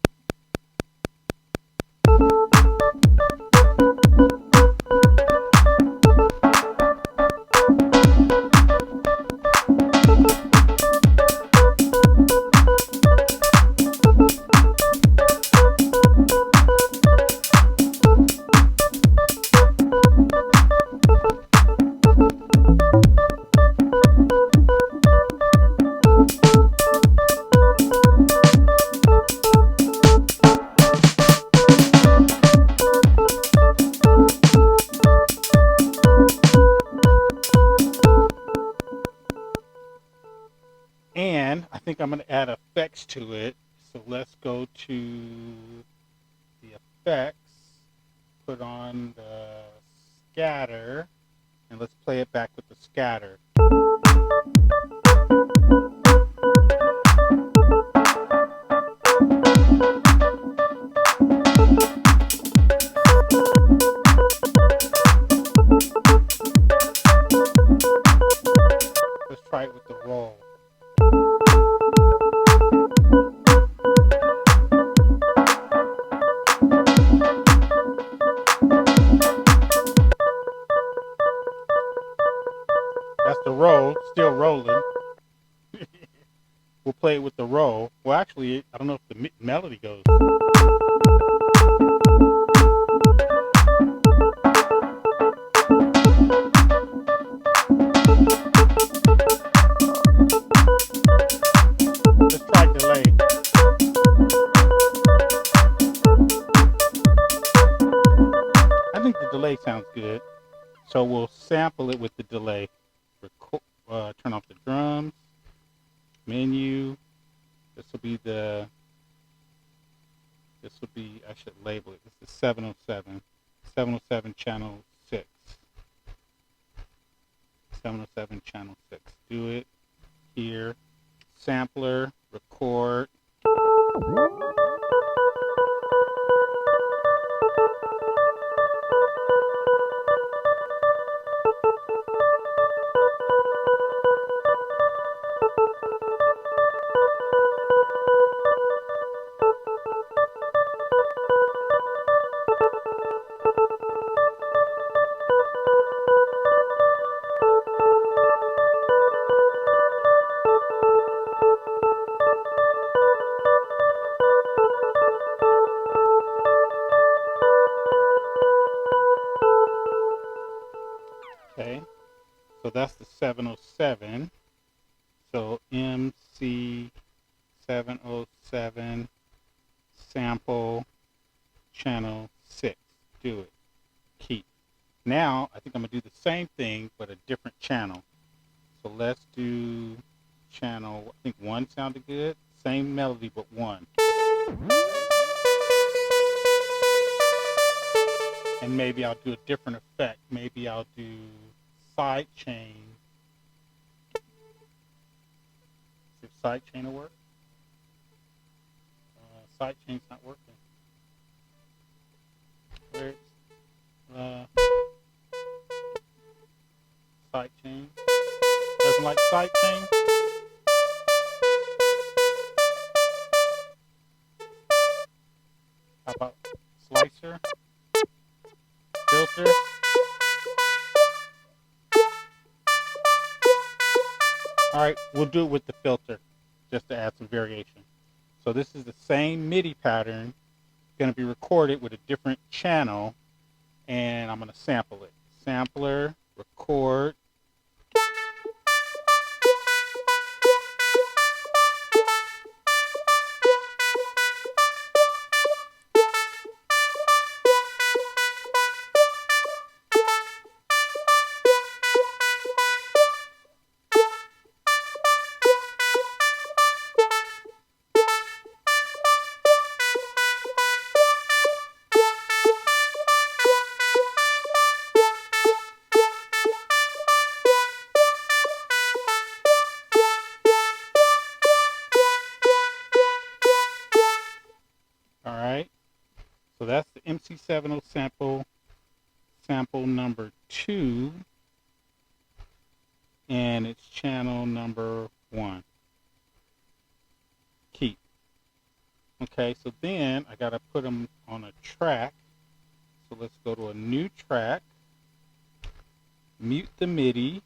And I think I'm going to add effects to it. So let's go to the effects, put on the scatter, and let's play it back with the scatter. Let's try it with the roll. That's the roll, still rolling. We'll play it with the roll. Well, actually, I don't know if the melody goes. So we'll sample it with the delay. Turn off the drums, menu. This will be, I should label it. This is 707. 707 channel 6. 707 channel 6. Do it here. Sampler, record. Okay, so that's the 707. So MC 707 sample channel 6. Do it. Keep. Now I think I'm gonna do the same thing but a different channel. So let's do channel, I think 1 sounded good. Same melody but 1. And maybe I'll do a different effect. Maybe I'll do side chain. See if side chain will work. Side chain's not working. Where's side chain? Doesn't like side chain? How about slicer? Filter? Alright, we'll do it with the filter just to add some variation. So this is the same MIDI pattern, going to be recorded with a different channel, and I'm going to sample it. Sampler, record. Alright, so that's the MC70 sample number 2, and it's channel number 1. Keep. Okay, so then I got to put them on a track. So let's go to a new track, mute the MIDI,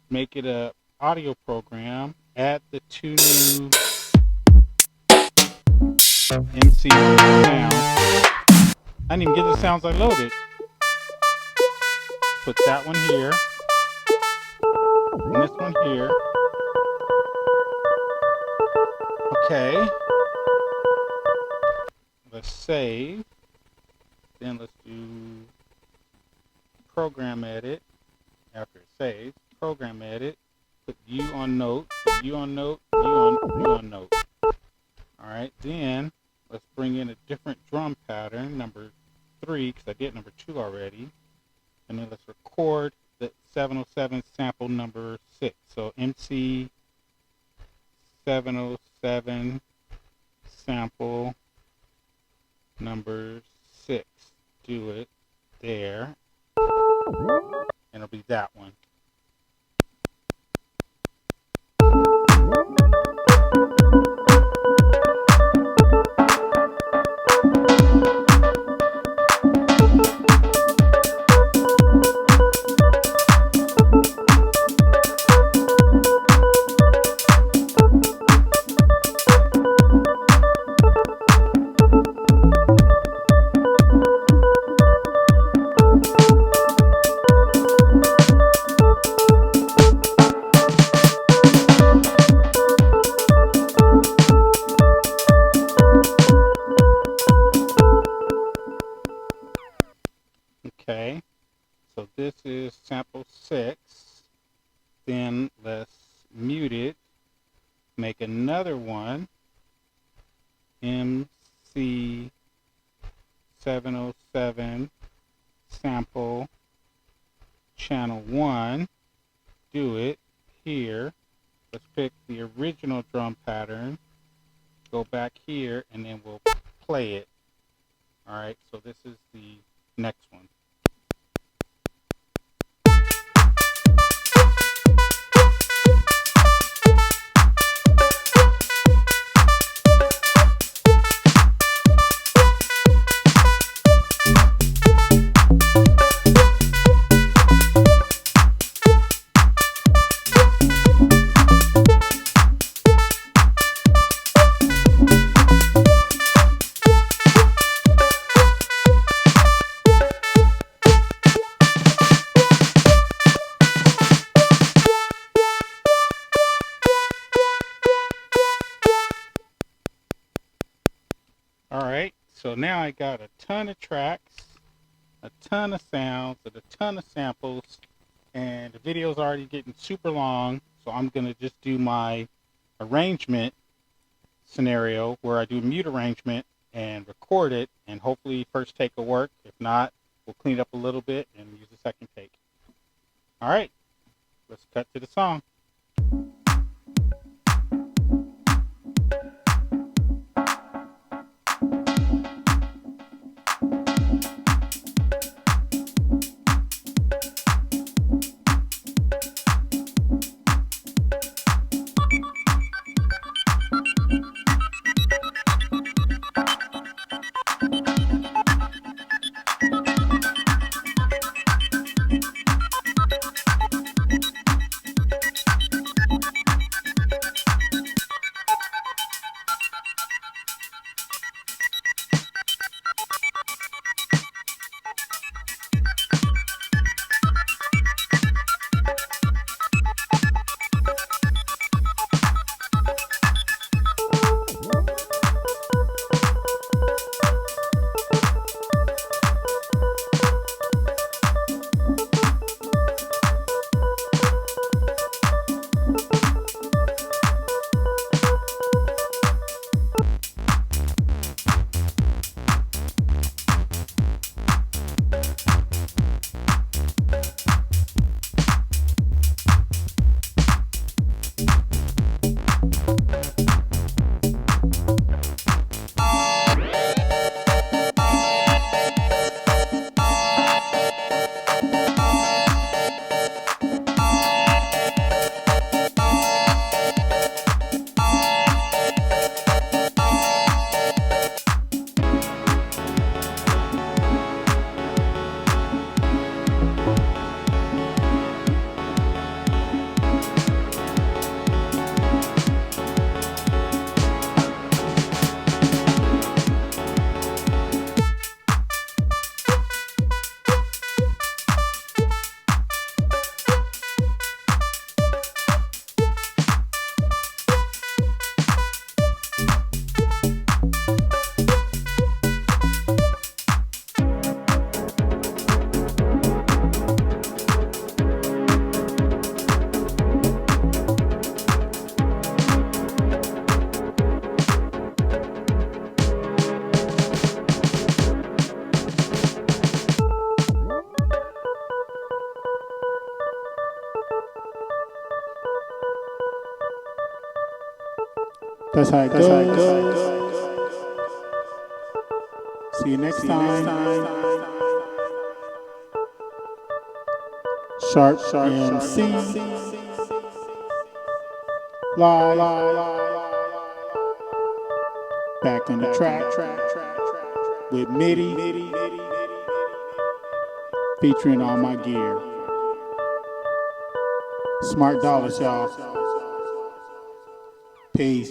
make it a audio program, add the 2 new MC sound. I didn't even get the sounds I loaded. Put that one here. And this one here. Okay. Let's save. Then let's do program edit. After it saves, program edit. Put U on note. Put U on note. U on note. Alright, then let's bring in a different drum pattern, number 3, because I did number 2 already. And then let's record the 707 sample number 6. So MC 707 sample number 6. Do it there. And it'll be that one. 6. Then let's mute it. Make another one. MC 707 sample channel 1. Do it here. Let's pick the original drum pattern. Go back here and then we'll play it. Alright, so this is the next one. Alright, so now I got a ton of tracks, a ton of sounds, and a ton of samples, and the video's already getting super long, so I'm going to just do my arrangement scenario where I do a mute arrangement and record it, and hopefully first take will work. If not, we'll clean it up a little bit and use the second take. Alright, let's cut to the song. That's how it goes. See you next time. SharpMC. Live. Back on the track with Midi. Featuring all my gear. Smart Dawless, y'all. Peace.